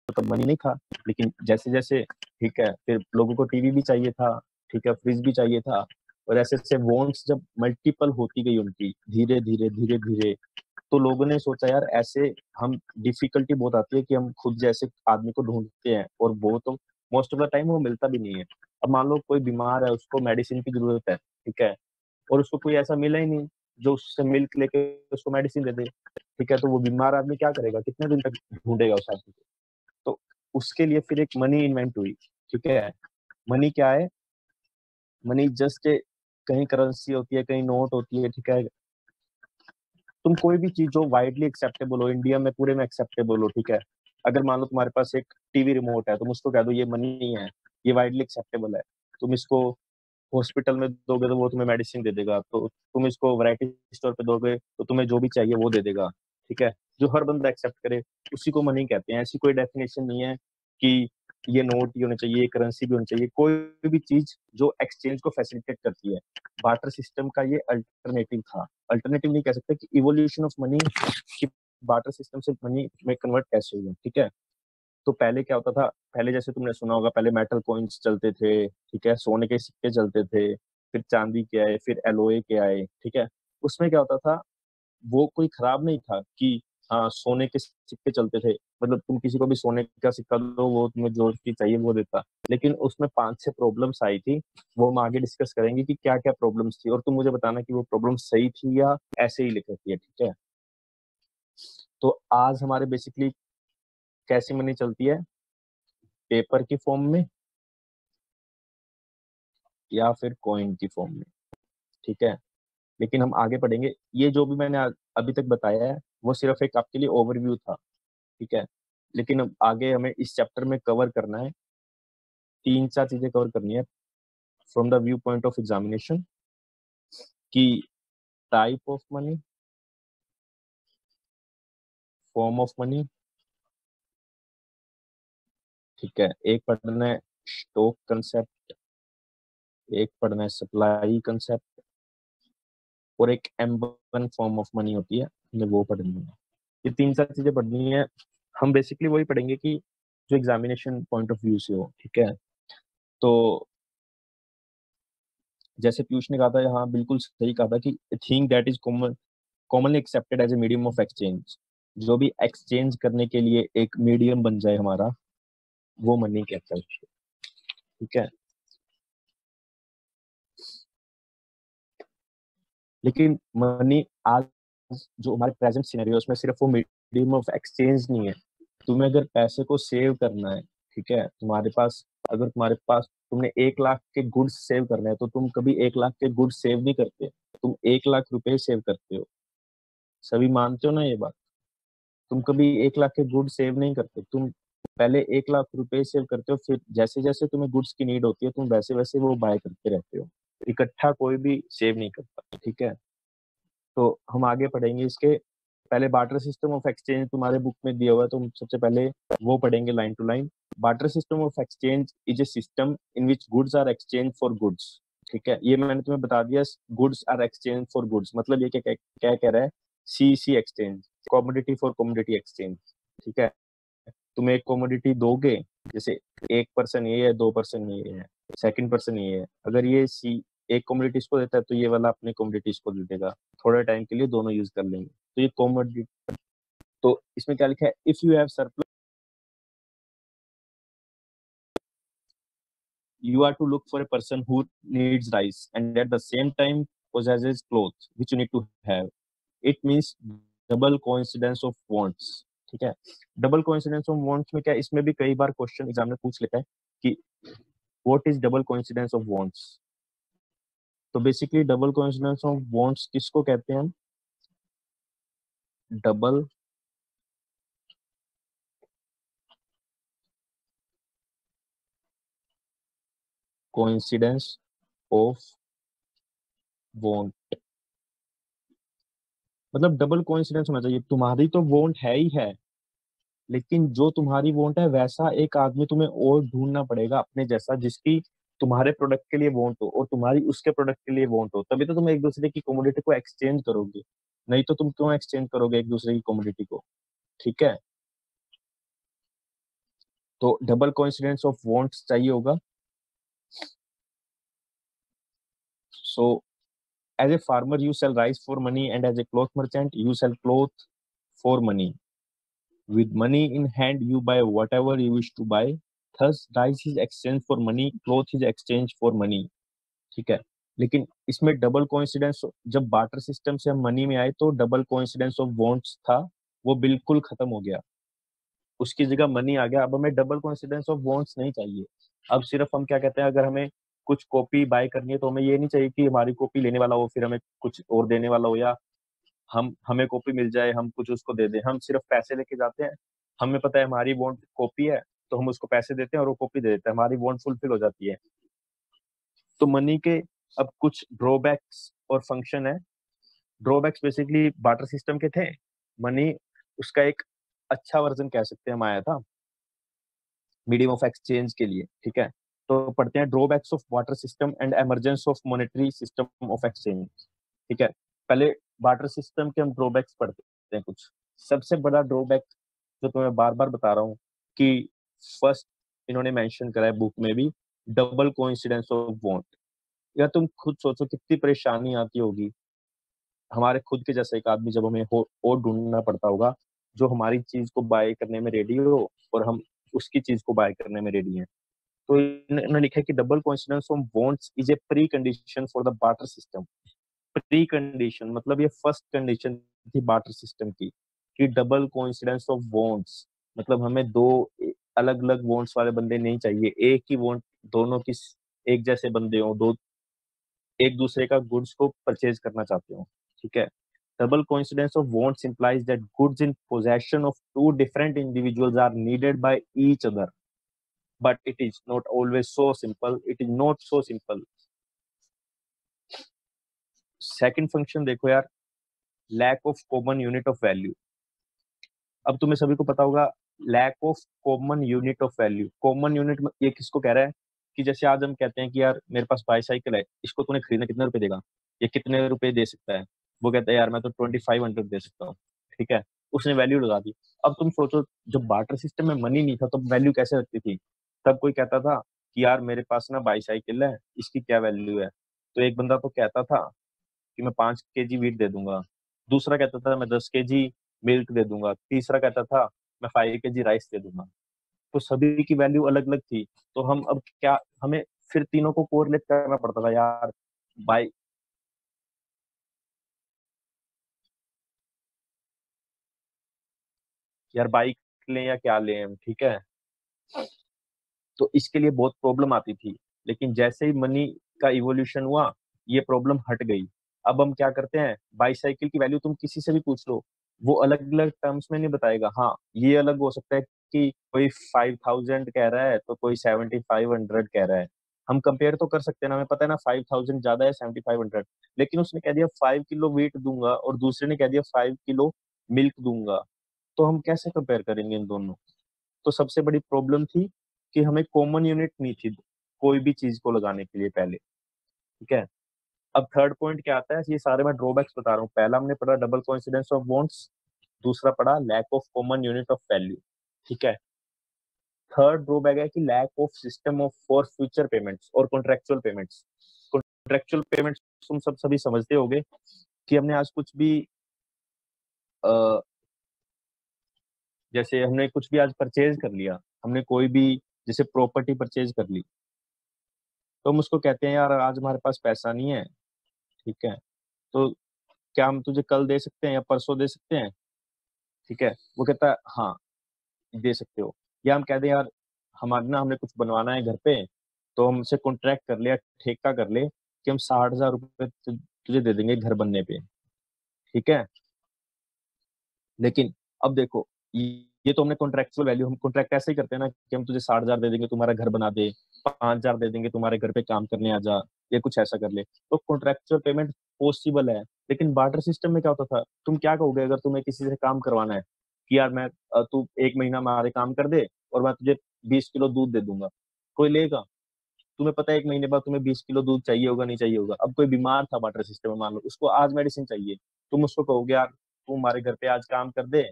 तब मनी नहीं था, लेकिन जैसे जैसे ठीक है फिर लोगों को टीवी भी चाहिए था, ठीक है फ्रिज भी चाहिए था, और ऐसे ऐसे वॉन्ट्स जब मल्टीपल होती गई उनकी धीरे धीरे धीरे धीरे, तो लोगों ने सोचा यार ऐसे हम डिफिकल्टी बहुत आती है कि हम खुद जैसे आदमी को ढूंढते हैं और वो तो मोस्ट ऑफ द टाइम वो मिलता भी नहीं है। अब मान लो कोई बीमार है, उसको मेडिसिन की जरूरत है, ठीक है, और उसको कोई ऐसा मिला ही नहीं जो उससे मिल्क लेके उसको मेडिसिन दे दे, ठीक है, तो वो बीमार आदमी क्या करेगा, कितने दिन तक ढूंढेगा उस आदमी को। तो उसके लिए फिर एक मनी इन्वेंट हुई, ठीक है। मनी क्या है? मनी जस्ट कहीं करेंसी होती है, कहीं नोट होती है, ठीक है। तुम कोई भी चीज जो वाइडली एक्सेप्टेबल हो, इंडिया में पूरे में एक्सेप्टेबल हो, ठीक है। अगर मान लो तुम्हारे पास एक टीवी रिमोट है, तुम उसको कह दो ये मनी है, ये वाइडली एक्सेप्टेबल है, तुम इसको हॉस्पिटल में दोगे तो वो तुम्हें मेडिसिन दे देगा, तो तुम इसको वैरायटी स्टोर पे दोगे तो तुम्हें जो भी चाहिए वो दे देगा, ठीक है। जो हर बंदा एक्सेप्ट करे उसी को मनी कहते हैं। ऐसी कोई डेफिनेशन नहीं है कि ये नोट ही होने चाहिए, ये करेंसी भी होनी चाहिए, कोई भी चीज जो एक्सचेंज को फैसिलिटेट करती है। बार्टर सिस्टम का ये अल्टरनेटिव था, अल्टरनेटिव नहीं कह सकते कि इवोल्यूशन ऑफ मनी, कि बार्टर सिस्टम से मनी में कन्वर्ट कैसे हुआ, ठीक है। तो पहले क्या होता था, पहले जैसे तुमने सुना होगा, पहले मेटल कॉइन्स चलते थे, ठीक है, सोने के सिक्के चलते थे, फिर चांदी के आए, फिर एलोए के आए, ठीक है। उसमें क्या होता था, वो कोई खराब नहीं था कि हाँ सोने के सिक्के चलते थे, मतलब तुम किसी को भी सोने का सिक्का दो वो तुम्हें जो चीज चाहिए वो देता। लेकिन उसमें 5-6 प्रॉब्लम्स आई थी, वो हम आगे डिस्कस करेंगे कि क्या क्या प्रॉब्लम्स थी, और तुम मुझे बताना कि वो प्रॉब्लम सही थी या ऐसे ही लिख रखी है, ठीक है। तो आज हमारे बेसिकली कैसी मनी चलती है, पेपर की फॉर्म में या फिर कॉइन की फॉर्म में, ठीक है। लेकिन हम आगे पढ़ेंगे, ये जो भी मैंने अभी तक बताया है वो सिर्फ एक आपके लिए ओवरव्यू था, ठीक है। लेकिन अब आगे हमें इस चैप्टर में कवर करना है, 3-4 चीजें कवर करनी है from the view point of examination, कि type of money, form of money, ठीक है। एक पढ़ना है स्टॉक कंसेप्ट, एक पढ़ना है सप्लाई कंसेप्ट, और एक M1 फॉर्म ऑफ मनी होती है, हमें वो पढ़नी है। ये 3-4 चीजें पढ़नी है। हम बेसिकली वही पढ़ेंगे कि जो एग्जामिनेशन पॉइंट ऑफ व्यू से हो, ठीक है। तो जैसे पीयूष ने कहा था, हाँ बिल्कुल सही कहा था कि thing that is commonly accepted as a medium of exchange, जो भी एक्सचेंज करने के लिए एक मीडियम बन जाए हमारा, वो मनी कहता है, ठीक है। लेकिन मनी आज जो हमारे प्रेजेंट सिनेरियोस में सिर्फ वो मीडियम ऑफ एक्सचेंज नहीं है। तुम्हें अगर पैसे को सेव करना है, ठीक है, तुम्हारे पास, अगर तुम्हारे पास तुमने 1 लाख के गुड्स सेव करना है, तो तुम कभी 1 लाख के गुड्स सेव नहीं करते, तुम 1 लाख रुपए सेव करते हो। सभी मानते हो ना ये बात? तुम कभी 1 लाख के गुड्स सेव नहीं करते, तुम पहले 1 लाख रुपए सेव करते हो, फिर जैसे जैसे तुम्हें गुड्स की नीड होती है तुम वैसे वैसे वो बाय करते रहते हो। इकट्ठा कोई भी सेव नहीं करता, ठीक है। तो हम आगे पढ़ेंगे इसके, पहले बार्टर सिस्टम ऑफ एक्सचेंज तुम्हारे बुक में दिया हुआ है, तो हम सबसे पहले वो पढ़ेंगे line to line. Barter system of exchange is a system in which goods are exchange for goods, ठीक है। ये मैंने तुम्हें बता दिया, goods are exchange for goods मतलब ये क्या क्या क्या कह रहा है, CC exchange, commodity for commodity exchange, ठीक है। तुम एक कॉमोडिटी दोगे, जैसे 1 पर्सन ये है, 2 पर्सन ये है, सेकंड पर्सन ये है, अगर ये सी एक कॉमोडिटी इसको देता है तो ये वाला अपने कॉमोडिटी इसको दे देगा, थोड़े टाइम के लिए दोनों यूज कर लेंगे, तो ये कॉमोडिटी। तो इसमें क्या लिखा है, if you have surplus you are to look for a person who needs rice and at the same time possesses clothes which you need to have. It means double coincidence of wants, ठीक है। Double coincidence of wants में क्या, इसमें भी कई बार question exam में पूछ लेता है कि what is double coincidence of wants. तो basically double coincidence of wants किसको कहते हैं हम, डबल कोइंसिडेंस ऑफ वांट, मतलब डबल कोइंसिडेंस होना चाहिए, तुम्हारी तो वांट है ही है, लेकिन जो तुम्हारी वांट है वैसा एक आदमी तुम्हें और ढूंढना पड़ेगा अपने जैसा, जिसकी तुम्हारे प्रोडक्ट के लिए वांट हो और तुम्हारी उसके प्रोडक्ट के लिए वांट हो, तभी तो तुम एक दूसरे की कमोडिटी को एक्सचेंज करोगे। नहीं तो तुम क्यों एक्सचेंज करोगे एक दूसरे की कमोडिटी को, ठीक है। तो डबल कोइंसिडेंस ऑफ वांट्स चाहिए होगा. So as a farmer you sell rice for money, and as a cloth merchant you sell cloth for money. With money in hand you buy whatever you wish to buy. Thus rice is exchange for money, cloth is exchange for money. ठीक है. लेकिन इसमें double coincidence, जब barter system से हम money में आए तो डबल कोइंसिडेंस ऑफ वांट्स था, वो बिल्कुल खत्म हो गया. उसकी जगह मनी आ गया. अब हमें डबल कोइंसिडेंस ऑफ वांट्स नहीं चाहिए. अब सिर्फ हम क्या कहते हैं, अगर हमें कुछ कॉपी बाय करनी है तो हमें ये नहीं चाहिए कि हमारी कॉपी लेने वाला हो फिर हमें कुछ और देने वाला हो, या हमें कॉपी मिल जाए हम कुछ उसको दे दें. हम सिर्फ पैसे लेके जाते हैं. हमें पता है हमारी वांट कॉपी है, तो हम उसको पैसे देते हैं और वो कॉपी दे देते हैं, हमारी वांट फुलफिल हो जाती है. तो मनी के अब कुछ ड्रॉबैक्स और फंक्शन है. ड्रॉबैक्स बेसिकली बार्टर सिस्टम के थे. मनी उसका एक अच्छा वर्जन कह सकते हैं हम आया था मीडियम ऑफ एक्सचेंज के लिए. ठीक है. तो पढ़ते हैं drawbacks of water system and emergence of monetary system of exchange. ठीक है. पहले वाटर सिस्टम के हम ड्रॉबैक्स पढ़ते हैं कुछ. सबसे बड़ा ड्रॉबैक जो तो मैं बार बार बता रहा हूँ कि फर्स्ट इन्होंने मेंशन करा है बुक में भी, डबल कोइंसिडेंस ऑफ वांट. या तुम खुद सोचो कितनी परेशानी आती होगी हमारे खुद के जैसा एक आदमी, जब हमें और ढूंढना पड़ता होगा जो हमारी चीज को बाय करने में रेडी हो और हम उसकी चीज को बाय करने में रेडी हैं. तो इन्होंने लिखा है कि double coincidence of wants is a pre condition for the barter system. Pre condition मतलब ये फर्स्ट कंडीशन थी बार्टर सिस्टम की, कि डबल कोइंसिडेंस ऑफ वांट्स मतलब हमें दो अलग अलग वांट्स वाले बंदे नहीं चाहिए. एक ही वांट, दोनों की एक जैसे बंदे हो, दो एक दूसरे का गुड्स को परचेज करना चाहते हो. ठीक है. Double coincidence of wants implies that goods in possession of two different individuals are needed by each other. But it is not always so simple. It is not so simple. Second function देखो यार, lack of common unit of value. अब तुम्हें सभी को पता होगा lack of common unit of value. Common unit ये किसको कह रहा है कि जैसे आज हम कहते हैं कि यार मेरे पास बाईसाइकिल है, इसको तूने खरीदना कितने रुपए देगा, ये कितने रुपए दे सकता है. वो कहता है यार मैं तो 2500 दे सकता हूँ. ठीक है. उसने वैल्यू लगा दी. अब तुम सोचो जब बार्टर सिस्टम में मनी नहीं था तो वैल्यू कैसे रखती थी. तब कोई कहता था कि यार मेरे पास ना बाईसाइकिल है, इसकी क्या वैल्यू है. तो एक बंदा तो कहता था कि मैं 5 kg वीट दे दूंगा, दूसरा कहता था मैं 10 kg मिल्क दे दूंगा, तीसरा कहता था मैं 5 kg राइस दे दूंगा. तो सभी की वैल्यू अलग अलग थी. तो हम अब क्या, हमें फिर तीनों को कोरिलेट करना पड़ता था यार. बाई यार बाइक लें या क्या लें हम. ठीक है. तो इसके लिए बहुत प्रॉब्लम आती थी. लेकिन जैसे ही मनी का इवोल्यूशन हुआ ये प्रॉब्लम हट गई. अब हम क्या करते हैं, बाईसाइकिल की वैल्यू तुम किसी से भी पूछ लो, वो अलग अलग टर्म्स में नहीं बताएगा. हाँ ये अलग हो सकता है कि कोई 5000 कह रहा है तो कोई 7500 कह रहा है. हम कंपेयर तो कर सकते हैं ना, हमें पता है ना 5000 ज्यादा है 7500. लेकिन उसने कह दिया 5 किलो वीट दूंगा और दूसरे ने कह दिया 5 किलो मिल्क दूंगा. तो हम कैसे कंपेयर करेंगे इन दोनों. तो सबसे बड़ी प्रॉब्लम थी कि हमें कॉमन यूनिट नहीं थी कोई भी चीज को लगाने के लिए पहले. ठीक है. अब थर्ड पॉइंट क्या आता है, ये सारे मैं ड्रॉबैक्स बता रहा हूँ. पहला हमने पढ़ा डबल कोइंसिडेंस ऑफ वांट्स, दूसरा पढ़ा lack of common unit of value. ठीक है. थर्ड ड्रॉबैक है कि lack of system of for future payments और कॉन्ट्रेक्चुअल पेमेंट्स. कॉन्ट्रेक्चुअल पेमेंट्स तुम सब सभी समझते होगे कि हमने आज कुछ भी अ, जैसे हमने कुछ भी आज परचेज कर लिया, हमने कोई भी जैसे प्रॉपर्टी परचेज कर ली, तो हम उसको कहते हैं यार आज हमारे पास पैसा नहीं है. ठीक है. तो क्या हम तुझे कल दे सकते हैं या परसों दे सकते हैं. ठीक है. वो कहता है हाँ दे सकते हो. या हम कहते हैं यार हमारे ना हमने कुछ बनवाना है घर पे, तो हमसे कॉन्ट्रैक्ट कर ले या ठेका कर ले कि हम 60,000 रुपये तुझे दे देंगे घर बनने पे. ठीक है. लेकिन अब देखो ये तो हमने कॉन्ट्रेक्चुअल वैल्यू, हम कॉन्ट्रैक्ट ऐसे ही करते हैं ना कि हम तुझे 60,000 दे देंगे तुम्हारा घर बना दे, 5,000 दे देंगे तुम्हारे घर पे काम करने आ जा, या कुछ ऐसा कर ले. तो कॉन्ट्रेक्चुअल पेमेंट पॉसिबल है. लेकिन बार्टर सिस्टम में क्या होता था, तुम क्या कहोगे अगर तुम्हें किसी से काम करवाना है कि यार मैं तू 1 महीना हमारे काम कर दे और मैं तुझे 20 किलो दूध दे दूंगा. कोई लेगा. तुम्हें पता है 1 महीने बाद तुम्हें 20 किलो दूध चाहिए होगा नहीं चाहिए होगा. अब कोई बीमार था वाटर सिस्टम में, मान लो उसको आज मेडिसिन चाहिए, तुम उसको कहोगे यार तू हमारे घर पे आज काम कर दे,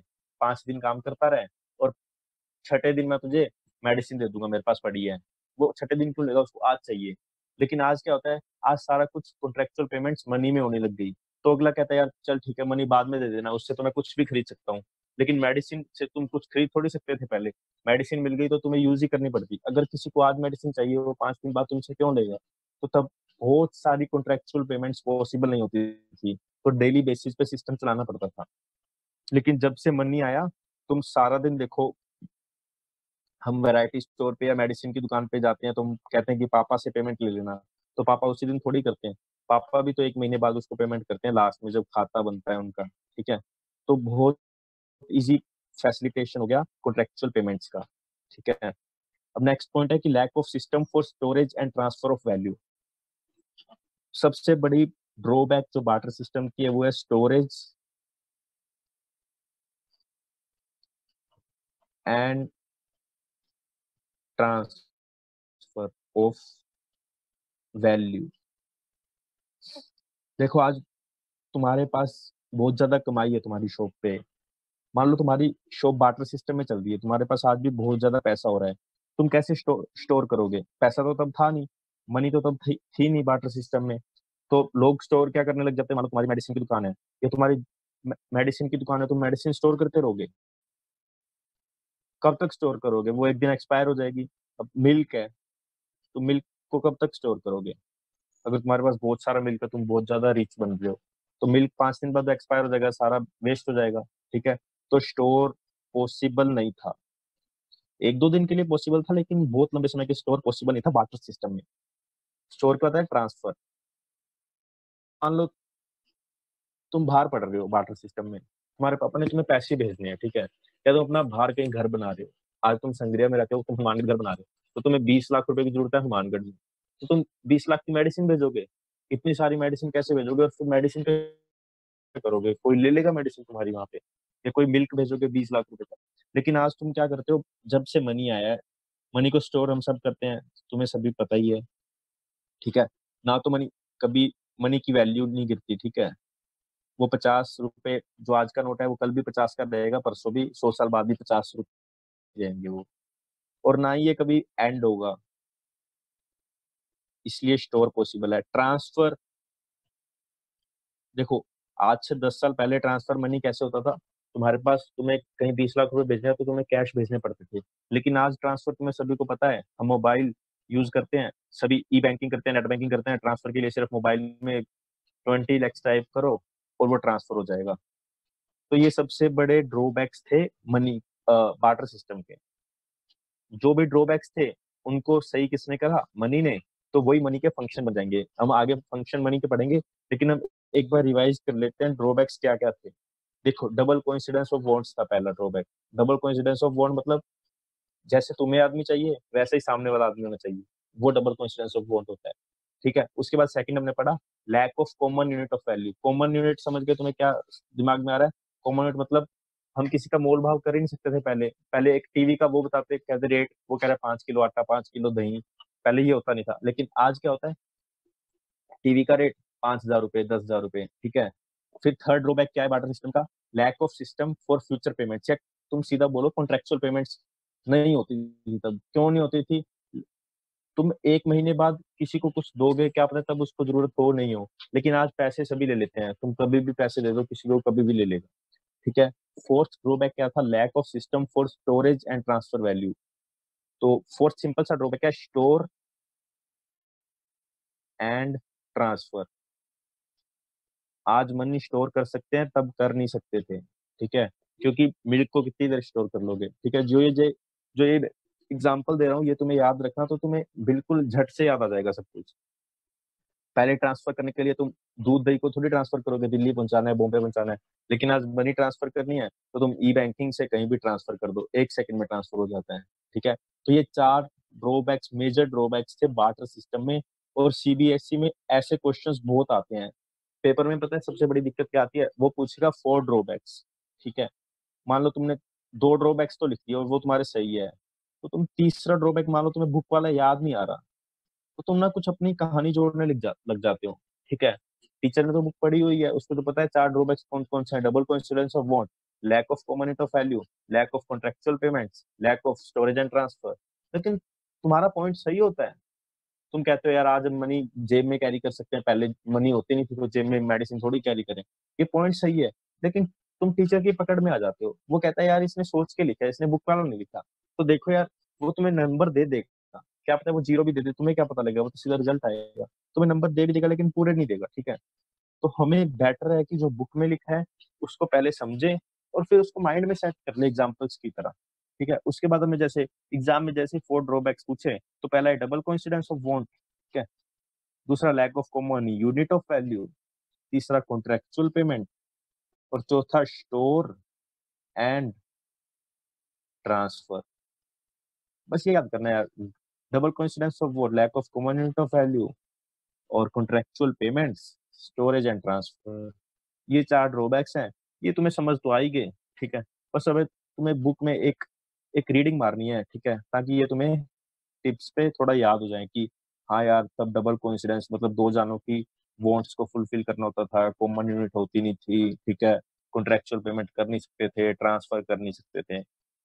5 दिन काम करता रहे और छठे दिन मैं तुझे मेडिसिन दे दूंगा, मेरे पास पड़ी है। वो छठे दिन क्यों लेगा, उसको आज चाहिए। लेकिन आज क्या होता है, आज सारा कुछ कॉन्ट्रेक्चुअल पेमेंट्स मनी में होने लग गई। तो अगला कहता है यार चल ठीक है, मनी बाद में दे देना, उससे तो मैं कुछ भी खरीद सकता हूँ। लेकिन मेडिसिन से तुम कुछ खरीद थोड़ी सकते थे पहले। मेडिसिन मिल गई तो तुम्हें यूज ही करनी पड़ती। अगर किसी को आज मेडिसिन चाहिए, वो 5 दिन बाद तुमसे क्यों लेगा? तो तब बहुत सारी कॉन्ट्रेक्चुअल पेमेंट्स पॉसिबल नहीं होती थी, तो डेली बेसिस पे सिस्टम चलाना पड़ता था। लेकिन जब से मनी आया, तुम सारा दिन देखो, हम वैरायटी स्टोर पे या मेडिसिन की दुकान पे जाते हैं तो हम कहते हैं कि पापा से पेमेंट ले लेना। तो पापा उसी दिन थोड़ी करते हैं, पापा भी तो 1 महीने बाद उसको पेमेंट करते हैं, लास्ट में जब खाता बनता है उनका। ठीक है, तो बहुत इजी फैसिलिटेशन हो गया कॉन्ट्रेक्चुअल पेमेंट्स का। ठीक है। अब नेक्स्ट पॉइंट है कि lack of system for storage and transfer of value. सबसे बड़ी ड्रॉबैक जो बार्टर सिस्टम की है वो है storage and transfer of value. देखो, आज तुम्हारे पास बहुत ज्यादा कमाई है तुम्हारी शॉप पे। मान लो तुम्हारी शॉप बार्टर सिस्टम में चल रही है, तुम्हारे पास आज भी बहुत ज्यादा पैसा हो रहा है। तुम कैसे स्टोर करोगे? पैसा तो तब था नहीं, मनी तो तब थी नहीं बार्टर सिस्टम में। तो लोग स्टोर क्या करने लग जाते हैं? मान लो तुम्हारी मेडिसिन की दुकान है, या तुम्हारी मेडिसिन की दुकान है, तुम मेडिसिन स्टोर करते रहोगे। कब तक स्टोर करोगे? वो एक दिन एक्सपायर हो जाएगी। अब मिल्क है, तो मिल्क को कब तक स्टोर करोगे? अगर तुम्हारे पास बहुत सारा मिल्क है, तुम बहुत ज्यादा रिच बन रहे हो, तो मिल्क 5 दिन बाद एक्सपायर हो जाएगा, सारा वेस्ट हो जाएगा। ठीक है, तो स्टोर पॉसिबल नहीं था। 1-2 दिन के लिए पॉसिबल था, लेकिन बहुत लंबे समय के स्टोर पॉसिबल नहीं था बार्टर सिस्टम में। स्टोर क्या होता है? ट्रांसफर। मान लो तुम बाहर पढ़ रहे हो बार्टर सिस्टम में, तुम्हारे पापा ने तुम्हें पैसे भेजने हैं। ठीक है, या तुम अपना बाहर कहीं घर बना रहे हो, आज तुम संग्रिया में रहते हो, तुम हनुमानगढ़ घर बना रहे हो, तो तुम्हें 20 लाख रुपए की जरूरत है हनुमानगढ़ में। तो तुम 20 लाख की मेडिसिन भेजोगे? इतनी सारी मेडिसिन कैसे भेजोगे? और फिर मेडिसिन का क्या करोगे? कोई ले लेगा मेडिसिन तुम्हारी वहां पे? या कोई मिल्क भेजोगे 20 लाख रुपए का? लेकिन आज तुम क्या करते हो, जब से मनी आया है, मनी को स्टोर हम सब करते हैं, तुम्हें सभी पता ही है। ठीक है, ना तो मनी कभी, मनी की वैल्यू नहीं गिरती। ठीक है, वो 50 रुपए जो आज का नोट है, वो कल भी 50 का रहेगा, परसों भी, 100 साल बाद भी 50 रुपए रहेंगे वो। और ना ही ये कभी एंड होगा, इसलिए स्टोर पॉसिबल है। ट्रांसफर, देखो, आज से 10 साल पहले ट्रांसफर मनी कैसे होता था? तुम्हारे पास, तुम्हें कहीं 20 लाख रुपए भेजना है तो तुम्हें कैश भेजने पड़ते थे। लेकिन आज ट्रांसफर, तुम्हें सभी को पता है, हम मोबाइल यूज करते हैं, सभी ई बैंकिंग करते हैं, नेट बैंकिंग करते हैं। ट्रांसफर के लिए सिर्फ मोबाइल में 20 लैक्स टाइप करो और वो ट्रांसफर हो जाएगा। तो ये सबसे बड़े ड्रॉबैक्स थे मनी बार्टर सिस्टम के। जो भी ड्रॉबैक्स थे, उनको सही किसने करा? मनी ने। तो वही मनी के फंक्शन बन जाएंगे, हम आगे फंक्शन मनी के पढ़ेंगे। लेकिन हम एक बार रिवाइज कर लेते हैं ड्रॉबैक्स क्या क्या थे। देखो, डबल कोइंसिडेंस ऑफ बॉन्ड्स था पहला drawback. Double coincidence of bond मतलब जैसे तुम्हें आदमी चाहिए वैसे ही सामने वाला आदमी होना चाहिए, वो डबल कोइंसिडेंस ऑफ बॉन्ड होता है। ठीक है, उसके बाद सेकंड हमने पढ़ा lack of common unit of value. Common unit समझ गए? तुम्हें क्या दिमाग में आ रहा है? कॉमन यूनिट मतलब हम किसी का मोल भाव कर ही नहीं सकते थे पहले। पहले एक टीवी का वो बताते, कहते रेट, वो कह रहा है 5 किलो आटा, 5 किलो दही। पहले ये होता नहीं था, लेकिन आज क्या होता है? टीवी का रेट 5,000 रुपए, 10,000 रुपए। ठीक है। फिर थर्ड ड्रॉबैक क्या है बार्टर सिस्टम का? Lack of system for future payments, या तुम सीधा बोलो कॉन्ट्रेक्चुअल पेमेंट्स नहीं होती थी तब। क्यों नहीं होती थी? तुम 1 महीने बाद किसी को कुछ दोगे, क्या पता तब उसको जरूरत हो नहीं हो। लेकिन आज पैसे सभी ले लेते हैं, तुम कभी भी पैसे दे दो किसी को, कभी भी ले लेगा। ठीक है। फोर्थ ड्रॉबैक क्या था? Lack of system for storage and transfer value. तो फोर्थ सिंपल सा ड्रॉबैक है, स्टोर एंड ट्रांसफर। आज मनी स्टोर कर सकते हैं, तब कर नहीं सकते थे। ठीक है, क्योंकि मिल्क को कितनी देर स्टोर कर लोगे? ठीक है, जो ये एग्जांपल दे रहा हूँ, ये तुम्हें याद रखना, तो तुम्हें बिल्कुल झट से याद आ जाएगा सब कुछ। पहले ट्रांसफर करने के लिए तुम दूध दही को थोड़ी ट्रांसफर करोगे, दिल्ली पहुंचाना है, बॉम्बे पहुंचाना है। लेकिन आज मनी ट्रांसफर करनी है तो तुम ई बैंकिंग से कहीं भी ट्रांसफर कर दो, 1 सेकंड में ट्रांसफर हो जाता है। ठीक है, तो ये 4 ड्रॉबैक्स, मेजर ड्रॉबैक्स थे बार्टर सिस्टम में। और सीबीएसई में ऐसे क्वेश्चंस बहुत आते हैं पेपर में। पता है सबसे बड़ी दिक्कत क्या आती है? वो पूछेगा 4 ड्रॉबैक्स। ठीक है, मान लो तुमने 2 ड्रॉबैक्स तो लिख दिए और वो तुम्हारे सही है, तो तुम तीसरा ड्रॉबैक, मान लो तुम्हें बुक वाला याद नहीं आ रहा, तो तुम ना कुछ अपनी कहानी जोड़ने लग जाते हो। ठीक है, टीचर ने तो बुक पढ़ी हुई है, उसको तो पता है 4 ड्रॉबैक्स कौन कौन से हैं। Double coincidence of bond, lack of common of value, lack of contractual payments, lack of storage and transfer, लेकिन तुम्हारा पॉइंट सही होता है। तुम कहते हो यार आज हम मनी जेब में कैरी कर सकते हैं, पहले मनी होती नहीं थी तो जेब में मेडिसिन थोड़ी कैरी करें। ये पॉइंट सही है, लेकिन तुम टीचर की पकड़ में आ जाते हो। वो कहता है यार इसने सोच के लिखा है, इसने बुक वाला नहीं लिखा। तो देखो यार, वो तुम्हें नंबर दे देगा, क्या पता वो जीरो भी दे दे, तुम्हें क्या पता लगेगा, वो तो सीधा रिजल्ट आएगा। तुम्हें नंबर दे भी देगा लेकिन पूरे नहीं देगा, ठीक है। तो हमें बेटर है कि जो बुक में लिखा है उसको पहले समझें और फिर उसको माइंड में सेट कर ले एग्जाम्पल्स की तरह, ठीक है। उसके बाद हमें जैसे एग्जाम में जैसे 4 ड्रॉबैक्स पूछे तो पहला है डबल कोइंसिडेंस ऑफ वांट, ठीक है। दूसरा lack of common unit of value, तीसरा कॉन्ट्रेक्चुअल पेमेंट, और चौथा स्टोर एंड ट्रांसफर। बस ये याद करना है यार, डबल कोइंसिडेंस ऑफ वो, lack of common unit of value और contractual payments, storage and transfer. ये 4 ड्रॉबैक्स हैं। ये तुम्हें समझ तो आई गए, ठीक है। बस अब तुम्हें बुक में एक एक रीडिंग मारनी है, ठीक है, ताकि ये तुम्हें टिप्स पे थोड़ा याद हो जाए कि हाँ यार तब डबल कोइंसिडेंस मतलब दो जानों की वांट्स को फुलफिल करना होता था, कॉमन यूनिट होती नहीं थी, ठीक है। कॉन्ट्रेक्चुअल पेमेंट कर नहीं सकते थे, ट्रांसफर कर नहीं सकते थे,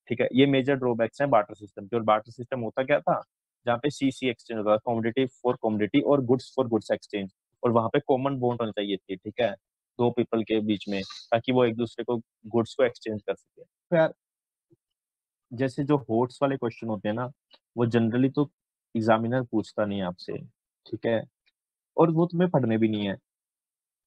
ठीक है। ये मेजर ड्रॉबैक्स हैं बार्टर सिस्टम के। और बार्टर सिस्टम होता क्या था, जहाँ पे सीसी एक्सचेंज होता था, कमोडिटी फॉर कमोडिटी और गुड्स फॉर गुड्स एक्सचेंज। और वहां पे कॉमन बॉन्ड होनी चाहिए थी, ठीक है, दो पीपल के बीच में, ताकि वो एक दूसरे को गुड्स को एक्सचेंज कर सके। तो यार जैसे जो होट्स वाले क्वेश्चन होते हैं ना, वो जनरली तो एग्जामिनर पूछता नहीं है आपसे, ठीक है। और वो तुम्हें पढ़ने भी नहीं है,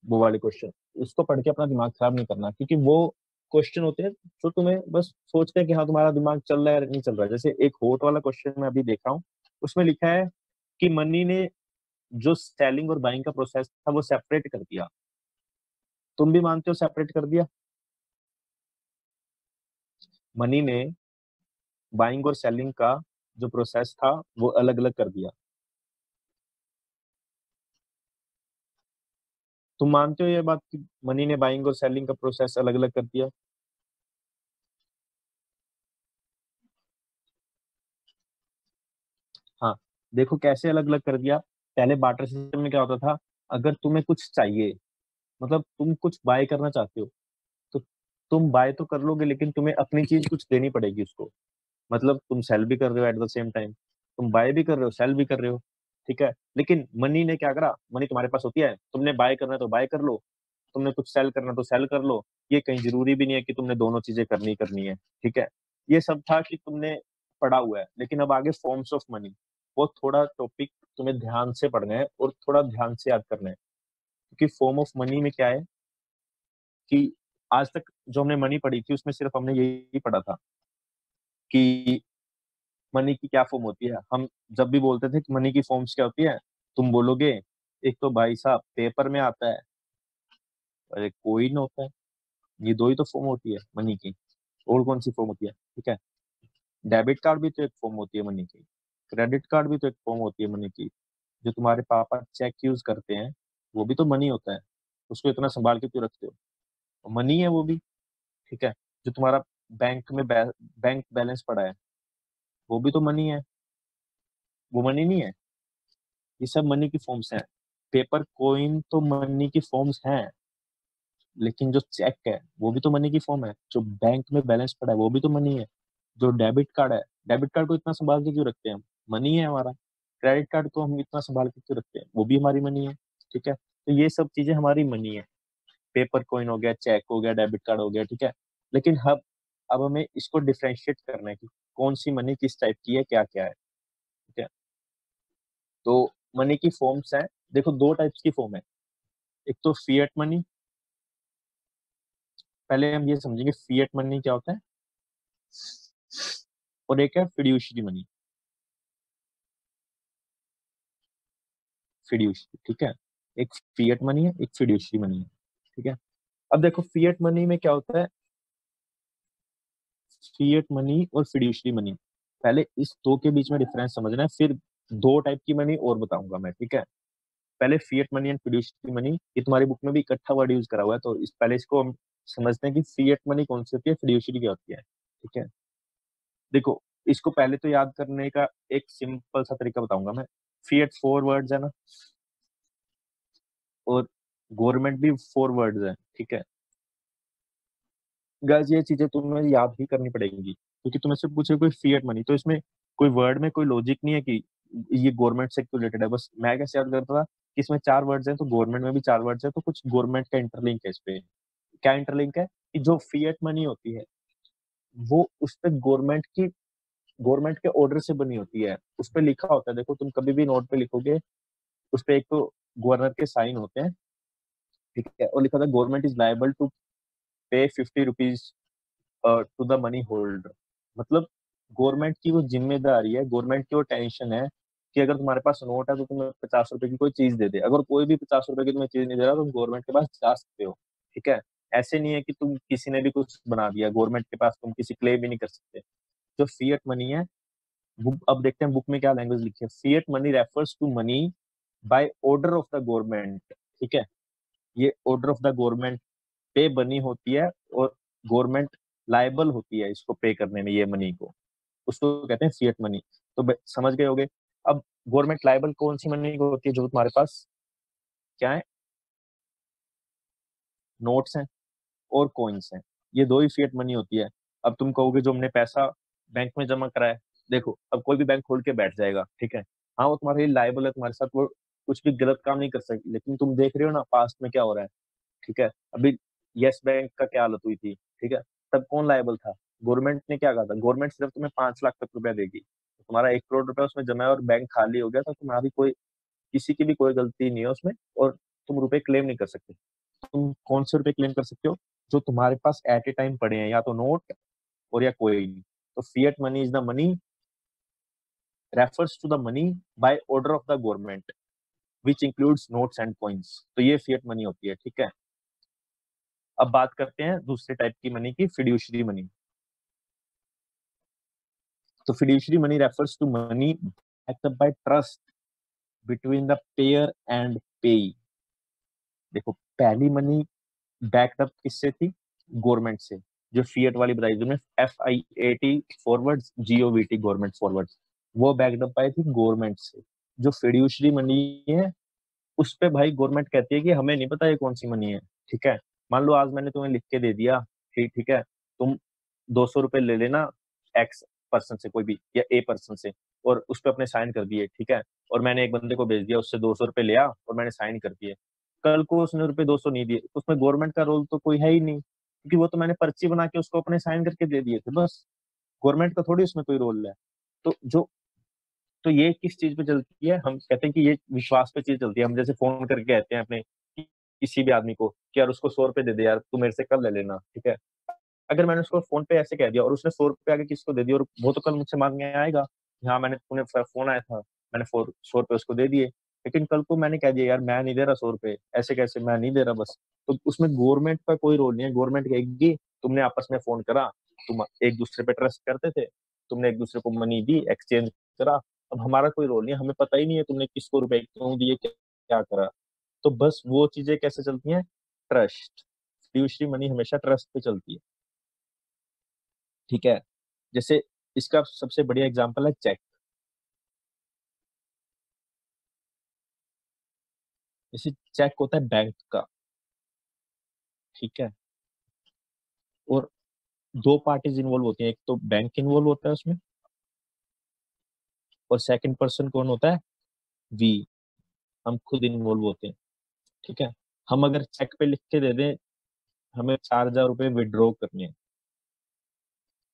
वो वाले क्वेश्चन। उसको पढ़ के अपना दिमाग खराब नहीं करना, क्योंकि वो क्वेश्चन होते हैं जो तुम्हें बस सोचते हैं कि हाँ तुम्हारा दिमाग चल रहा है या नहीं चल रहा है। जैसे एक होट वाला क्वेश्चन मैं अभी देख रहा हूँ, उसमें लिखा है कि मनी ने जो सेलिंग और बाइंग का प्रोसेस था वो सेपरेट कर दिया। तुम भी मानते हो सेपरेट कर दिया? मनी ने बाइंग और सेलिंग का जो प्रोसेस था वो अलग अलग कर दिया। तुम मानते हो ये बात कि मनी ने बाइंग और सेलिंग का प्रोसेस अलग अलग कर दिया? हाँ, देखो कैसे अलग अलग कर दिया। पहले बार्टर सिस्टम में क्या होता था, अगर तुम्हें कुछ चाहिए, मतलब तुम कुछ बाय करना चाहते हो, तो तुम बाय तो कर लोगे लेकिन तुम्हें अपनी चीज कुछ देनी पड़ेगी उसको। मतलब तुम सेल भी कर रहे हो एट द सेम टाइम, तुम बाय भी कर रहे हो सेल भी कर रहे हो, ठीक है। लेकिन मनी ने क्या करा, मनी तुम्हारे पास होती है, तुमने बाय करना है तो बाय कर लो, तुमने कुछ सेल करना तो सेल कर लो। ये कहीं जरूरी भी नहीं है कि तुमने दोनों चीजें करनी करनी है, ठीक है। ये सब था कि तुमने पढ़ा हुआ है। लेकिन अब आगे फॉर्म्स ऑफ मनी, वो थोड़ा टॉपिक तुम्हें ध्यान से पढ़ना है और थोड़ा ध्यान से याद करना है। क्योंकि फॉर्म ऑफ मनी में क्या है कि आज तक जो हमने मनी पढ़ी थी उसमें सिर्फ हमने यही पढ़ा था कि मनी की क्या फॉर्म होती है। हम जब भी बोलते थे कि मनी की फॉर्म्स क्या होती है, तुम बोलोगे एक तो भाई साहब पेपर में आता है और एक कोइन होता है। ये दो ही तो फॉर्म होती है मनी की, और कौन सी फॉर्म होती है, ठीक है। डेबिट कार्ड भी तो एक फॉर्म होती है मनी की, क्रेडिट कार्ड भी तो एक फॉर्म होती है मनी की। जो तुम्हारे पापा चेक यूज करते हैं वो भी तो मनी होता है, उसको इतना संभाल के क्यों रखते हो, मनी है वो भी, ठीक है। जो तुम्हारा बैंक में बैंक बैलेंस पड़ा है वो भी तो मनी है, वो मनी नहीं है? ये सब मनी की फॉर्म्स हैं। पेपर कॉइन तो मनी की फॉर्म्स हैं, लेकिन जो चेक है वो भी तो मनी की फॉर्म है, जो बैंक में बैलेंस पड़ा है वो भी तो मनी है, जो डेबिट कार्ड है, डेबिट कार्ड को इतना संभाल के क्यों रखते हैं हम, मनी है हमारा। क्रेडिट कार्ड को हम इतना संभाल के क्यों रखते हैं, वो भी हमारी मनी है, ठीक है। तो ये सब चीजें हमारी मनी है। पेपर कॉइन हो गया, चेक हो गया, डेबिट कार्ड हो गया, ठीक है। लेकिन अब हमें इसको डिफ्रेंशिएट करना है कि कौन सी मनी किस टाइप की है, क्या क्या है, ठीक है। तो मनी की फॉर्म्स हैं, देखो दो टाइप्स की फॉर्म है। एक तो फिएट मनी, पहले हम ये समझेंगे फिएट मनी क्या होता है, और एक है फिड्यूशरी मनी। फिड्यूशरी, ठीक है। एक फिएट मनी है, एक फिड्यूशरी मनी है, ठीक है। अब देखो फिएट मनी में क्या होता है, फिएट मनी और फिड्यूशरी मनी, पहले इस दो के बीच में डिफरेंस समझना है, फिर दो टाइप की मनी और बताऊंगा मैं, ठीक है। पहले fiat money and fiduciary money, ये तुम्हारी बुक में भी इकट्ठा वर्ड यूज करा हुआ है, तो इस पहले इसको हम समझते हैं कि फिएट मनी कौन सी होती है, फिड्यूशरी क्या होती है, ठीक है। देखो इसको पहले तो याद करने का एक सिंपल सा तरीका बताऊंगा मैं। फिएट 4 वर्ड्स है ना, और गवर्नमेंट भी 4 वर्ड्स है, ठीक है। गाइस ये चीजें तुम्हें याद ही करनी पड़ेंगी, क्योंकि तुम्हें से पूछे कोई फिएट मनी तो इसमें कोई वर्ड में कोई लॉजिक नहीं है कि ये गवर्नमेंट से क्यों रिलेटेड है। बस मैं कैसे याद करता था कि इसमें 4 वर्ड्स हैं तो गवर्नमेंट में भी 4 वर्ड्स है, तो कुछ गवर्नमेंट का इंटरलिंक है इस पे। क्या इंटरलिंक है कि जो फिएट मनी होती है वो उस पे गवर्नमेंट के ऑर्डर से बनी होती है। उस पे लिखा होता है, देखो तुम कभी भी नोट पे लिखोगे उस पे एक तो गवर्नर के साइन होते हैं, ठीक है, और लिखा था government is liable to pay 50 rupees to the money holder. मतलब गवर्नमेंट की वो जिम्मेदारी है, गवर्नमेंट की वो टेंशन है कि अगर तुम्हारे पास नोट है तो तुम्हें 50 रुपए की कोई चीज दे दे। अगर कोई भी 50 रुपए की तुम्हें चीज नहीं दे रहा तो तुम गवर्नमेंट के पास जा सकते हो, ठीक है। ऐसे नहीं है कि तुम किसी ने भी कुछ बना दिया गवर्नमेंट के पास तुम किसी क्लेम भी नहीं कर सकते। जो फिएट मनी है वो अब देखते हैं बुक में क्या लैंग्वेज लिखी है। Fiat money refers to money by order of the government, ठीक है। ये ऑर्डर ऑफ द गवर्नमेंट पे बनी होती है और गवर्नमेंट लायबल होती है इसको पे करने में, ये मनी को, उसको कहते हैं फिएट मनी। तो समझ गए होगे। अब गवर्नमेंट लायबल कौन सी मनी को होती है? जो तुम्हारे पास क्या है, नोट्स हैं और कॉइन्स हैं, ये दो ही फिएट मनी होती है। अब तुम कहोगे जो हमने पैसा बैंक में जमा करा है, देखो अब कोई भी बैंक खोल के बैठ जाएगा, ठीक है, हाँ वो तुम्हारे लिए लायबल है, तुम्हारे साथ वो कुछ भी गलत काम नहीं कर सकती, लेकिन तुम देख रहे हो ना पास्ट में क्या हो रहा है, ठीक है। अभी यस बैंक का क्या हालत हुई थी, ठीक है, तब कौन लायबल था? गवर्नमेंट ने क्या कहा था, गवर्नमेंट सिर्फ तुम्हें 5 लाख तक रुपया देगी, तो तुम्हारा 1 करोड़ रुपया उसमें जमा है और बैंक खाली हो गया, तो तुम्हारी कोई किसी की भी कोई गलती नहीं है उसमें, और तुम रुपए क्लेम नहीं कर सकते। तुम कौन से रुपए क्लेम कर सकते हो? जो तुम्हारे पास एट ए टाइम पड़े हैं, या तो नोट और या कोई। तो fiat money is the money refers to the money by order of the government which includes notes and coins. तो ये फिएट मनी होती है, ठीक है। अब बात करते हैं दूसरे टाइप की मनी की, फिड्यूशरी मनी। तो fiduciary money refers to money backed up by trust between the payer and payee। देखो पहली मनी बैकअप किससे थी? गवर्नमेंट से। जो फिएट वाली बताई तुमने, FIAT forwards, GOVT government forwards, वो बैकअप पाई थी गवर्नमेंट से। जो फिड्यूशरी मनी है उस पे भाई गवर्नमेंट कहती है कि हमें नहीं पता ये कौन सी मनी है, ठीक है। मान लो आज मैंने तुम्हें लिख के दे दिया, ठीक ठीक है, तुम 200 रुपए ले लेना एक्स पर्सन से, कोई भी, या ए पर्सन से, और उस पर अपने साइन कर दिए, ठीक है। और मैंने एक बंदे को भेज दिया, उससे 200 रुपए लिया और मैंने साइन कर दिए। कल को उसने रुपए 200 नहीं दिए, तो उसमें गवर्नमेंट का रोल तो कोई है ही नहीं, क्योंकि वो तो मैंने पर्ची बना के उसको अपने साइन करके दे दिए थे, बस। गवर्नमेंट का थोड़ी उसमें कोई रोल है। तो जो तो ये किस चीज पे चलती है? हम कहते हैं कि ये विश्वास पे चीज चलती है। हम जैसे फोन करके कहते हैं अपने किसी भी आदमी को कि यार उसको 100 रुपए दे दे यार, तू मेरे से कल ले लेना, ठीक है। अगर मैंने उसको फोन पे ऐसे कह दिया और उसने 100 रुपए आगे किसी को दे दिया, और वो तो कल मुझसे मांगने आएगा, हाँ मैंने, तूने फोन आया था, मैंने 100 रुपए उसको दे दिए, लेकिन कल को मैंने कह दिया यार मैं नहीं दे रहा 100 रुपए, ऐसे कैसे, मैं नहीं दे रहा बस। तो उसमें गवर्नमेंट का कोई रोल नहीं है। गवर्नमेंट कहेगी तुमने आपस में फोन करा, तुम एक दूसरे पे ट्रस्ट करते थे, तुमने एक दूसरे को मनी दी, एक्सचेंज करा, अब हमारा कोई रोल नहीं है, हमें पता ही नहीं है तुमने किसको रुपए क्यों दिए, क्या करा। तो बस वो चीजें कैसे चलती हैं? ट्रस्ट। फिड्यूशरी मनी हमेशा ट्रस्ट पे चलती है, ठीक है। जैसे इसका सबसे बढ़िया एग्जांपल है चेक। जैसे चेक होता है बैंक का, ठीक है, और दो पार्टीज इन्वॉल्व होती हैं, एक तो बैंक इन्वॉल्व होता है उसमें, और सेकंड पर्सन कौन होता है? वी, हम खुद इन्वॉल्व होते हैं, ठीक है। हम अगर चेक पे लिख के दे दें हमें 4,000 रुपये विड्रॉ करने हैं,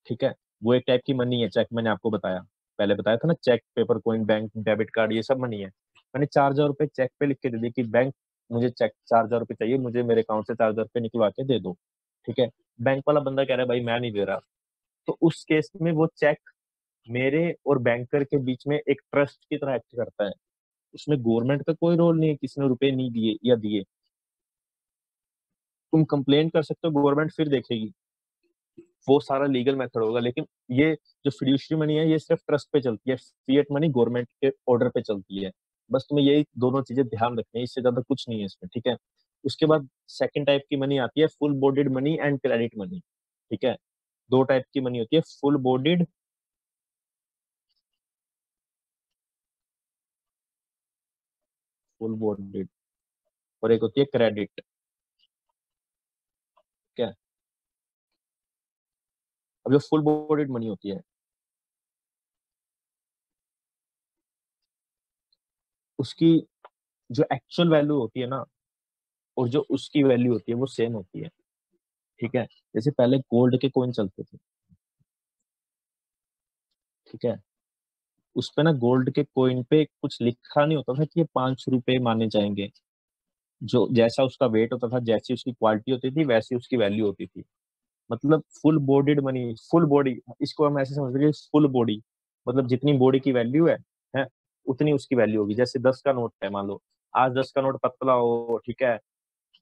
ठीक है, वो एक टाइप की मनी है चेक, मैंने आपको बताया, पहले बताया था ना, cheque, paper coin, bank debit card, ये सब मनी है। मैंने 4,000 रुपये चेक पे लिख के दे दी कि बैंक मुझे चेक 4,000 रुपये चाहिए, मुझे मेरे अकाउंट से 4,000 रुपये निकलवा के दे दो, ठीक है। बैंक वाला बंदा कह रहा है भाई मैं नहीं दे रहा, तो उस केस में वो चेक मेरे और बैंकर के बीच में एक ट्रस्ट की तरह एक्ट करता है। उसमें गवर्नमेंट का कोई रोल नहीं है, किसने रुपए नहीं दिए या दिए। तुम कंप्लेन कर सकते हो, गवर्नमेंट फिर देखेगी, वो सारा लीगल मेथड होगा, लेकिन ये जो फिड्यूशरी मनी है ये सिर्फ ट्रस्ट पे चलती है, फिएट मनी गवर्नमेंट के ऑर्डर पे चलती है। बस तुम्हें यही दोनों चीजें ध्यान रखनी है, इससे ज्यादा कुछ नहीं है इसमें, ठीक है। उसके बाद सेकंड टाइप की मनी आती है full bodied money and credit money, ठीक है। दो टाइप की मनी होती है, फुल बॉडीड, फुल बॉडीड, और एक होती है क्रेडिट, ठीक है। अब जो फुल बॉडीड मनी होती है उसकी जो एक्चुअल वैल्यू होती है ना, और जो उसकी वैल्यू होती है वो सेम होती है। ठीक है, जैसे पहले गोल्ड के कॉइन चलते थे, ठीक है, उस पे ना गोल्ड के कॉइन पे कुछ लिखा नहीं होता था कि ये 5 रुपए माने जाएंगे। जो जैसा उसका वेट होता था, जैसी उसकी क्वालिटी होती थी, वैसी उसकी वैल्यू होती थी। मतलब full bodied money, full body, इसको हम ऐसे समझ लीजिए, फुल बॉडी मतलब जितनी बॉडी की वैल्यू है उतनी उसकी वैल्यू होगी। जैसे 10 का नोट है, मान लो आज 10 का नोट पतला हो, ठीक है,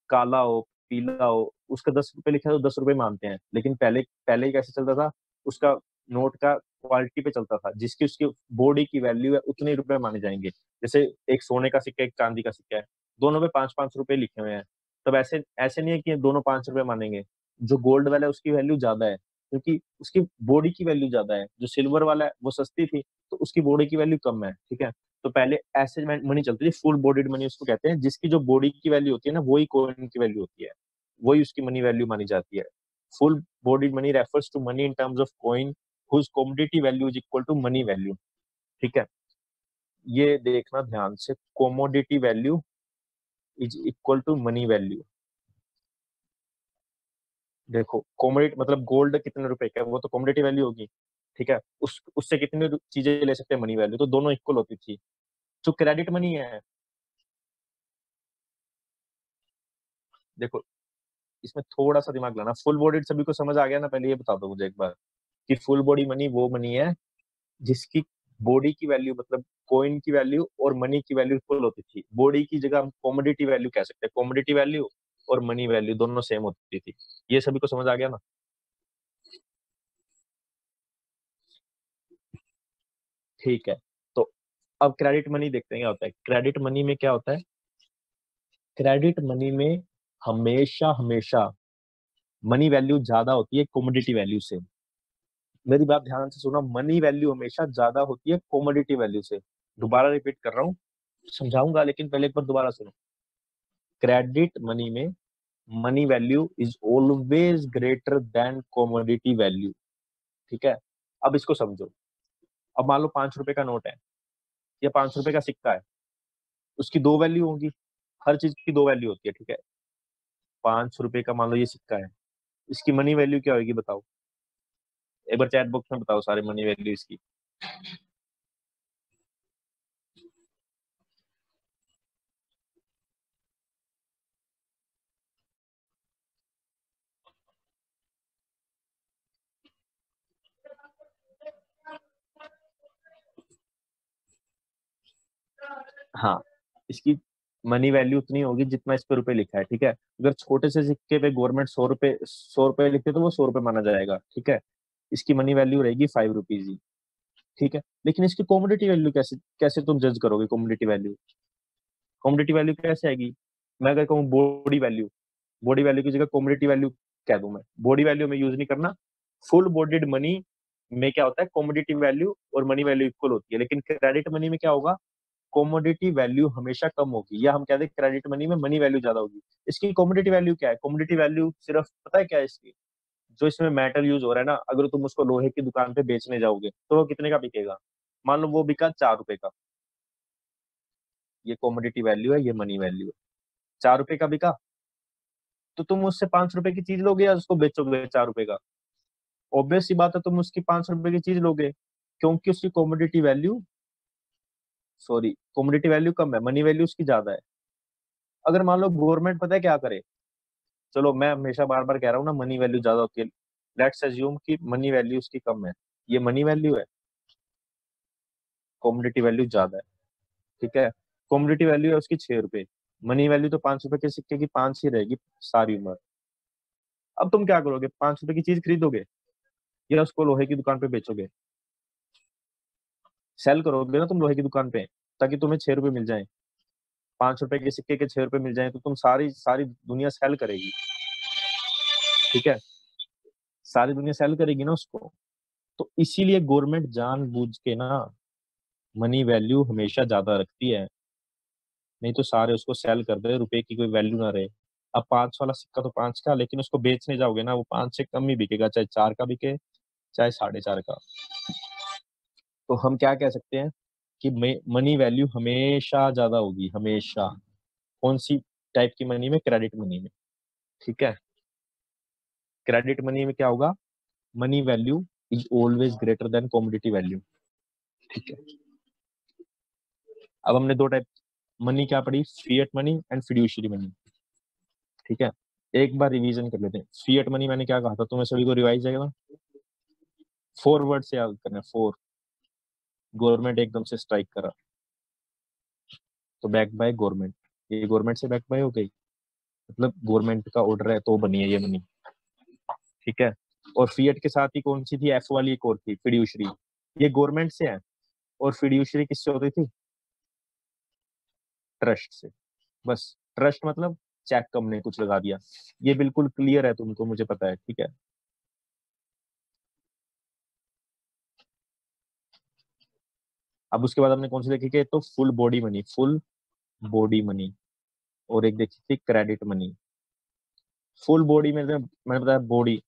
काला हो, पीला हो, उसका 10 रुपए लिखा है तो 10 रुपए मानते हैं। लेकिन पहले पहले ही कैसे चलता था, उसका नोट का क्वालिटी पे चलता था, जिसकी उसकी बॉडी की वैल्यू है उतने रुपए माने जाएंगे। जैसे एक सोने का सिक्का, एक चांदी का सिक्का है, दोनों पे 5-5 रुपए लिखे हुए हैं। तब ऐसे ऐसे नहीं है कि दोनों 5 रुपए मानेंगे। जो गोल्ड वाला है उसकी वैल्यू ज्यादा है, क्योंकि उसकी बॉडी की वैल्यू ज्यादा है। जो सिल्वर वाला है वो सस्ती थी, तो उसकी बॉडी की वैल्यू कम है। ठीक है, तो पहले ऐसे मनी चलती थी, फुल बॉडीड मनी उसको कहते हैं, जिसकी जो बॉडी की वैल्यू होती है ना, वही कॉइन की वैल्यू होती है, वही उसकी मनी वैल्यू मानी जाती है। Full bodied money refers to money in terms of coin whose commodity value is equal to money value. ठीक है, ये देखना ध्यान से, commodity value is equal to money value. देखो कमोडिटी मतलब गोल्ड कितने रुपए का है, वो तो कमोडिटी वैल्यू होगी। ठीक है, उस उससे कितनी चीजें ले सकते हैं मनी वैल्यू, तो दोनों इक्वल होती थी। जो क्रेडिट मनी है, देखो इसमें थोड़ा सा दिमाग लाना। फुल बॉडी सभी को समझ आ गया ना, पहले ये बता दो मुझे एक बार कि फुल बॉडी मनी वो मनी है जिसकी बॉडी की वैल्यू मतलब कॉइन की वैल्यू और मनी की वैल्यू इक्वल होती थी। बॉडी की जगह हम कॉमोडिटी वैल्यू कह सकते हैं, कॉमोडिटी वैल्यू और मनी वैल्यू दोनों सेम होती थी। ये सभी को समझ आ गया ना? ठीक है, तो अब क्रेडिट मनी देखते हैं क्या होता है। क्रेडिट मनी में क्या होता है, क्रेडिट मनी में हमेशा हमेशा मनी वैल्यू ज्यादा होती है कॉमोडिटी वैल्यू से। मेरी बात ध्यान से सुनो, मनी वैल्यू हमेशा ज्यादा होती है कॉमोडिटी वैल्यू से। दोबारा रिपीट कर रहा हूँ, समझाऊंगा लेकिन पहले एक बार दोबारा सुनो। क्रेडिट मनी में money value is always greater than commodity value. ठीक है, अब इसको समझो। अब मान लो 5 रुपए का नोट है या 5 रुपए का सिक्का है, उसकी दो वैल्यू होगी। हर चीज की दो वैल्यू होती है। ठीक है, 5 रुपए का मान लो ये सिक्का है, इसकी मनी वैल्यू क्या होगी बताओ? एक बार चैट बॉक्स में बताओ सारे मनी वैल्यू इसकी। हाँ, इसकी मनी वैल्यू उतनी होगी जितना इस पे रुपए लिखा है। ठीक है, अगर छोटे से सिक्के पे गवर्नमेंट 100 रुपए लिखते तो वो 100 रुपए माना जाएगा। ठीक है, इसकी मनी वैल्यू रहेगी 5 रुपीज ही। ठीक है, लेकिन इसकी कॉमोडिटी वैल्यू कैसे कैसे तुम जज करोगे? कॉमोडिटी वैल्यू, कॉमोडिटी वैल्यू कैसे आएगी? मैं अगर कहूँ बॉडी वैल्यू, बॉडी वैल्यू की जगह कॉमोडिटी वैल्यू कह दूं मैं, बॉडी वैल्यू में यूज नहीं करना। फुल बॉडीड मनी में क्या होता है, कॉमोडिटी वैल्यू और मनी वैल्यू इक्वल होती है। लेकिन क्रेडिट मनी में क्या होगा, कॉमोडिटी वैल्यू हमेशा कम होगी, या हम कहते हैं क्रेडिट मनी में मनी वैल्यू ज्यादा होगी। इसकी कॉमोडिटी वैल्यू क्या है? कॉमोडिटी वैल्यू सिर्फ पता है क्या है इसकी? जो इसमें मेटल यूज हो रहा है ना, अगर तुम उसको लोहे की दुकान पे बेचने जाओगे तो वो कितने का बिकेगा? मान लो वो बिका 4 रुपए का, ये कॉमोडिटी वैल्यू है, ये मनी वैल्यू है। 4 रुपए का बिका, तो तुम उससे 5 रुपए की चीज लोगे या उसको बेचोगे 4 रुपए का? ऑब्वियस सी बात है, तुम उसकी 5 रुपए की चीज लोगे, क्योंकि उसकी commodity value, sorry, commodity value कम है, मनी वैल्यू उसकी ज्यादा है। अगर मान लो गवर्नमेंट पता है क्या करे, चलो मैं हमेशा बार बार कह रहा हूँ ना मनी वैल्यू ज्यादा होती है, लेट्स अज्यूम कि मनी वैल्यू उसकी कम है, ये मनी वैल्यू है, कॉमोडिटी वैल्यू ज्यादा है। ठीक है, कॉमोडिटी वैल्यू है उसकी 6 रुपए, मनी वैल्यू तो 5 रुपए के सिक्के की 5 ही रहेगी सारी उम्र। अब तुम क्या करोगे, 5 रुपए की चीज खरीदोगे या उसको लोहे की दुकान पे बेचोगे? सेल करोगे ना तुम लोहे की दुकान पे, ताकि तुम्हें 6 रुपए मिल जाए। 5 रुपए के सिक्के के 6 रुपए मिल जाए तो तुम सारी सारी दुनिया सेल करेगी। ठीक है, सारी दुनिया सेल करेगी ना उसको। तो इसीलिए गवर्नमेंट जानबूझ के ना मनी वैल्यू हमेशा ज्यादा रखती है, नहीं तो सारे उसको सेल कर दे, रुपए की कोई वैल्यू ना रहे। अब 5 वाला सिक्का तो 5 का, लेकिन उसको बेचने जाओगे ना वो 5 से कम ही बिकेगा, चाहे 4 का बिके चाहे 4.5 का। तो हम क्या कह सकते हैं कि मनी वैल्यू हमेशा ज्यादा होगी, हमेशा। कौन सी टाइप की मनी में? क्रेडिट मनी में। ठीक है, क्रेडिट मनी में क्या होगा? Money value is always greater than commodity value. ठीक है, अब हमने दो टाइप मनी क्या पढ़ी? Fiat money and fiduciary money. ठीक है, एक बार रिवीजन कर लेते हैं। फिएट मनी मैंने क्या कहा था, तुम्हें सभी को रिवाइज जाएगा? 4 वर्ड से याद करना है, 4। गवर्नमेंट एकदम से स्ट्राइक करा तो बैक बाय गवर्नमेंट, ये गवर्नमेंट से बैक बाय हो गई, मतलब गवर्नमेंट का ऑर्डर है तो बनी है ये मनी। ठीक है, और फिएट के साथ ही कौन सी थी? एफ वाली एक और थी, फिड्यूशरी। ये गवर्नमेंट से है, और फिड्यूशरी किससे होती थी? ट्रस्ट से। बस, ट्रस्ट मतलब चेक हमने कुछ लगा दिया। ये बिल्कुल क्लियर है तुमको, मुझे पता है। ठीक है, अब उसके बाद हमने कौन सी देखी कि तो full body money, full body money, और एक देखी थी क्रेडिट मनी। फुल बॉडी में मैंने बताया, बॉडी,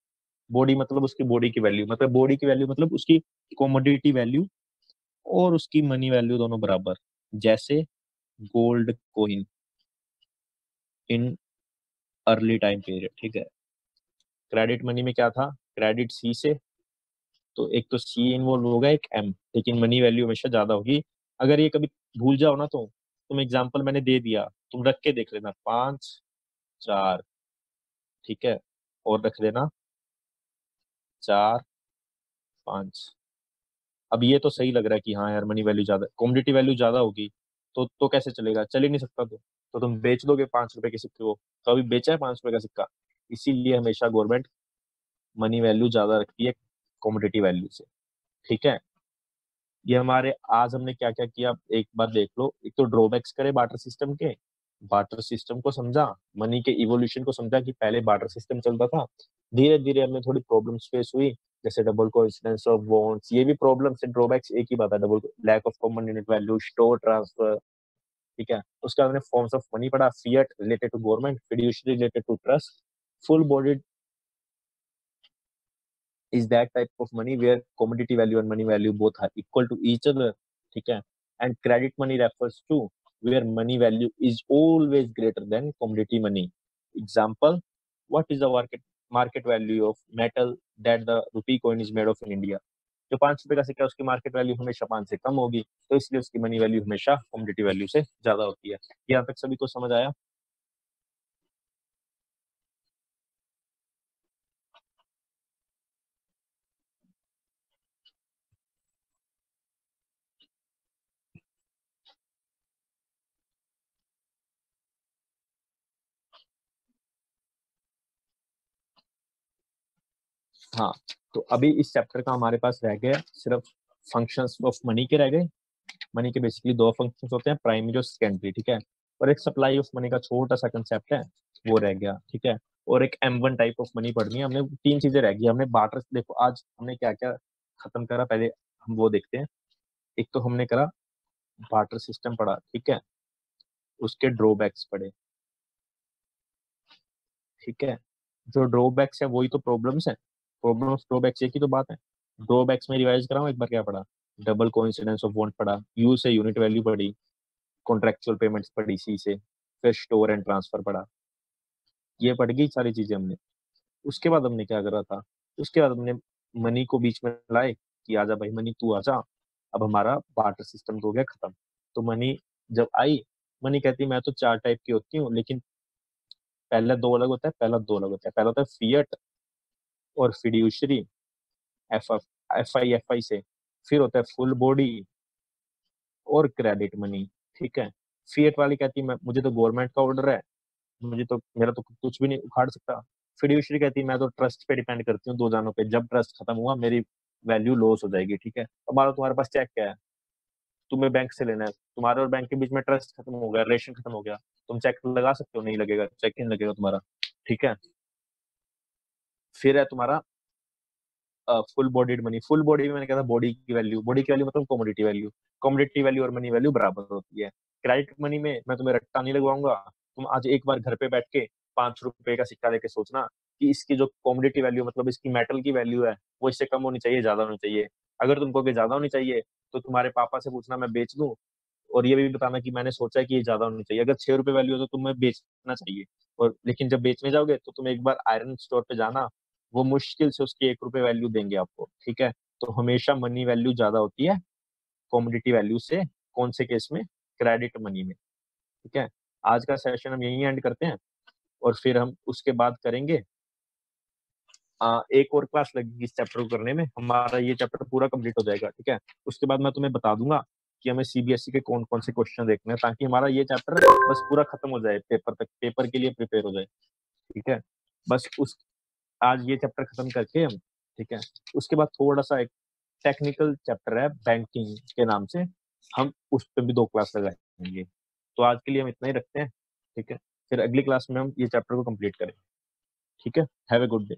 बॉडी मतलब उसकी बॉडी की वैल्यू, मतलब बॉडी की वैल्यू मतलब उसकी कॉमोडिटी वैल्यू और उसकी मनी वैल्यू दोनों बराबर। जैसे gold coin in early time period. ठीक है, क्रेडिट मनी में क्या था? क्रेडिट सी से, तो एक तो सी इन्वॉल्व होगा, एक एम, लेकिन मनी वैल्यू हमेशा ज्यादा होगी। अगर ये कभी भूल जाओ ना, तो तुम एग्जाम्पल मैंने दे दिया, तुम रख के देख लेना, 5 4। ठीक है, और रख देना 4 5। अब ये तो सही लग रहा है कि हाँ यार, मनी वैल्यू ज्यादा, कॉमोडिटी वैल्यू ज्यादा होगी, तो कैसे चलेगा? चल ही नहीं सकता। तो तुम बेच दोगे 5 रुपए के सिक्के को? कभी बेचा है 5 रुपए का सिक्का? इसीलिए हमेशा गवर्नमेंट मनी वैल्यू ज्यादा रखती है कॉमोडिटी वैल्यू से। ठीक है, ये हमारे आज हमने क्या क्या किया, एक बार देख लो। एक तो ड्रॉबैक्स करे बार्टर सिस्टम के, बार्टर सिस्टम को समझा, मनी के इवोल्यूशन को समझा कि पहले बार्टर सिस्टम चलता था, धीरे धीरे हमें थोड़ी प्रॉब्लम्स फेस हुई, जैसे डबल कोइंसिडेंस ऑफ बॉन्ड्स। ये भी प्रॉब्लम से ड्रॉबैक्स एक ही बात है, double lack of common unit value, store transfer. ठीक है, उसके बाद हमने फॉर्म्स ऑफ मनी पढ़ा, fiat related to government, fiduciary related to trust, full body is that type of money where commodity value and money value both are equal to each other. ठीक है, and credit money refers to where money value is always greater than commodity money. Example, what is the market value of metal that the rupee coin is made of in India? जो 5 रुपए का सिक्का है, उसकी market value हमेशा 5 से कम होगी, तो इसलिए उसकी मनी वैल्यू हमेशा कमोडिटी वैल्यू से ज्यादा होती है। यहाँ तक सभी को समझ आया? हाँ, तो अभी इस चैप्टर का हमारे पास रह गया सिर्फ फंक्शंस ऑफ मनी के रह गए। मनी के बेसिकली दो फंक्शंस होते हैं, प्राइमरी और सेकेंडरी। ठीक है, और एक सप्लाई ऑफ मनी का छोटा सा कंसेप्ट है, वो रह गया। ठीक है, और एक M1 टाइप ऑफ मनी पढ़नी है हमने। 3 चीजें रह गई हमने। बार्टर, देखो आज हमने क्या क्या खत्म करा, पहले हम वो देखते हैं। एक तो हमने करा बार्टर सिस्टम पढ़ा, ठीक है, उसके ड्रॉबैक्स पढ़े। ठीक है, जो ड्रॉबैक्स है वही तो प्रॉब्लम्स है, प्रॉब्लम्स ड्रॉबैक्स एक ही तो बात है। ड्रॉबैक्स में रिवाइज कराऊं एक बार, क्या पढ़ा? डबल कोइंसिडेंस ऑफ वांट पढ़ा, यू से यूनिट वैल्यू पढ़ी, कॉन्ट्रेक्चुअल पेमेंट्स पढ़ी सी से, फिर स्टोर एंड ट्रांसफर पढ़ा। ये पढ़ गई सारी चीजें हमने। उसके बाद हमने क्या करा था? उसके बाद हमने मनी को बीच में लाए कि आजा भाई मनी, तू आजा। अब हमारा बार्टर सिस्टम तो हो गया खत्म। तो मनी जब आई, मनी कहती मैं तो 4 टाइप की होती हूँ, लेकिन पहला दो अलग होता है, पहला दो अलग होता है। पहला होता है फिएट और फिड्यूशरी, एफ एफ आई से। फिर होता है फुल बॉडी और क्रेडिट मनी। ठीक है, फिएट वाली कहती है मैं, मुझे तो गवर्नमेंट का ऑर्डर है, मुझे तो, मेरा तो कुछ भी नहीं उखाड़ सकता। फिड्यूशरी कहती है मैं तो ट्रस्ट पे डिपेंड करती हूँ, दो जानों पे, जब ट्रस्ट खत्म हुआ मेरी वैल्यू लॉस हो जाएगी। ठीक है, हमारा तुम्हारे पास चेक क्या है? तुम्हें बैंक से लेना है, तुम्हारे और बैंक के बीच में ट्रस्ट खत्म हो गया, रिलेशन खत्म हो गया, तुम चेक लगा सकते हो? नहीं लगेगा, चेक नहीं लगेगा तुम्हारा। ठीक है, फिर है तुम्हारा full bodied money. Full body में मैंने कहा था बॉडी की वैल्यू, बॉडी की वैल्यू मतलब कमोडिटी वैल्यू, कमोडिटी वैल्यू और मनी वैल्यू बराबर होती है। क्रेडिट मनी में मैं तुम्हें रट्टा नहीं लगवाऊंगा, तुम आज एक बार घर पे बैठ के 5 रुपए का सिक्का लेके सोचना कि इसकी जो कमोडिटी वैल्यू मतलब इसकी मेटल की वैल्यू है, वो इससे कम होनी चाहिए, ज्यादा होनी चाहिए। अगर तुमको ज्यादा होनी चाहिए, तो तुम्हारे पापा से पूछना मैं बेच दूं, और ये भी बताना कि मैंने सोचा है कि ये ज्यादा होनी चाहिए। अगर 6 रुपए वैल्यू है तो तुम्हें बेचना चाहिए। और लेकिन जब बेचने जाओगे तो तुम एक बार आयरन स्टोर पे जाना, वो मुश्किल से उसकी 1 रुपए वैल्यू देंगे आपको, ठीक है। तो हमेशा मनी वैल्यू ज्यादा होती है कॉमोडिटी वैल्यू से। कौन से केस में? क्रेडिट मनी में, ठीक है। आज का सेशन हम यहीं एंड करते हैं, और फिर हम उसके बाद करेंगे एक और क्लास लगेगी इस चैप्टर को करने में, हमारा ये चैप्टर पूरा कंप्लीट हो जाएगा, ठीक है। उसके बाद मैं तुम्हें बता दूंगा कि हमें सीबीएसई के कौन कौन से क्वेश्चन देखने हैं, ताकि हमारा ये चैप्टर बस पूरा खत्म हो जाए, पेपर तक, पेपर के लिए प्रिपेयर हो जाए, ठीक है। बस उस आज ये चैप्टर खत्म करके हम, ठीक है, उसके बाद थोड़ा सा एक टेक्निकल चैप्टर है बैंकिंग के नाम से, हम उस पर भी 2 क्लास लगाएंगे। तो आज के लिए हम इतना ही रखते हैं, ठीक है। फिर अगली क्लास में हम ये चैप्टर को कंप्लीट करेंगे, ठीक है। Have a good day.